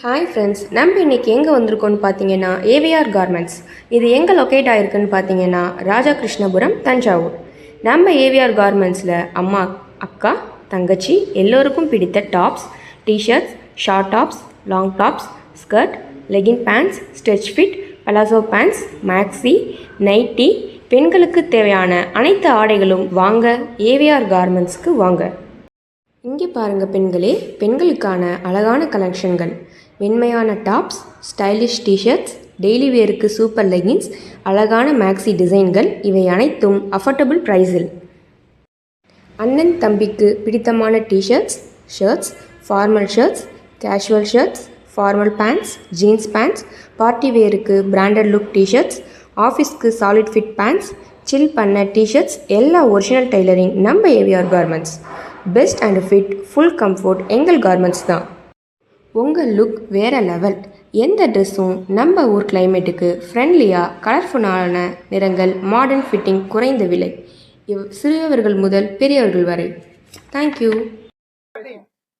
Hi friends, நம்ம இன்னைக்கு எங்கே வந்திருக்கோம்னு பார்த்தீங்கன்னா ஏவிஆர் கார்மெண்ட்ஸ். இது எங்கே லொக்கேட் ஆகிருக்குன்னு பார்த்தீங்கன்னா ராஜகிருஷ்ணபுரம், தஞ்சாவூர். நம்ம ஏவிஆர் கார்மெண்ட்ஸில் அம்மா, அக்கா, தங்கச்சி எல்லோருக்கும் பிடித்த tops, t-shirts, short tops, long tops, skirt, legging pants, stretch fit, palazzo pants, maxi, nighty, பெண்களுக்கு தேவையான அனைத்து ஆடைகளும் வாங்க ஏவிஆர் கார்மெண்ட்ஸ்க்கு வாங்க. இங்கே பாருங்கள் பெண்களே, பெண்களுக்கான அழகான கலெக்ஷன்கள், மென்மையான டாப்ஸ், ஸ்டைலிஷ் டிஷர்ட்ஸ், டெய்லி வேருக்கு சூப்பர் லெகின்ஸ், அழகான மேக்ஸி டிசைன்கள், இவை அனைத்தும் அஃபோர்டபுள் ப்ரைஸில். அண்ணன் தம்பிக்கு பிடித்தமான t-shirts, shirts, formal shirts, casual shirts, formal pants, jeans pants, party வேருக்கு பிராண்டட் லுக் டிஷர்ட்ஸ், ஆஃபீஸ்க்கு சாலிட் ஃபிட் பேண்ட்ஸ், சில் பண்ண டிஷர்ட்ஸ், எல்லா ஒரிஜினல் டெய்லரிங் நம்ம AVR garments. Best and fit, full comfort எங்கள் கார்மெண்ட்ஸ் தான். உங்கள் லுக் வேறு லெவல். எந்த ட்ரெஸ்ஸும் நம்ம ஊர் கிளைமேட்டுக்கு ஃப்ரெண்ட்லியாக, கலர்ஃபுல்லான நிறங்கள், மாடர்ன் ஃபிட்டிங், குறைந்த விலை. சிறியவர்கள் முதல் பெரியவர்கள் வரை. தேங்க்யூ.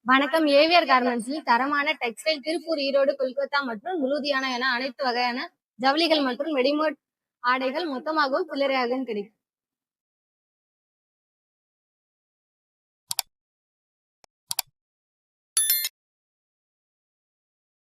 வணக்கம். ஏவிஆர் கார்மெண்ட்ஸில் தரமான டெக்ஸ்டைல் திருப்பூர், ஈரோடு, கொல்கத்தா மற்றும் முழுதியான என அனைத்து வகையான ஜவுளிகள் மற்றும் ரெடிமேட் ஆடைகள் மொத்தமாகவும் சில்லறையாகவும் கிடைக்கும்.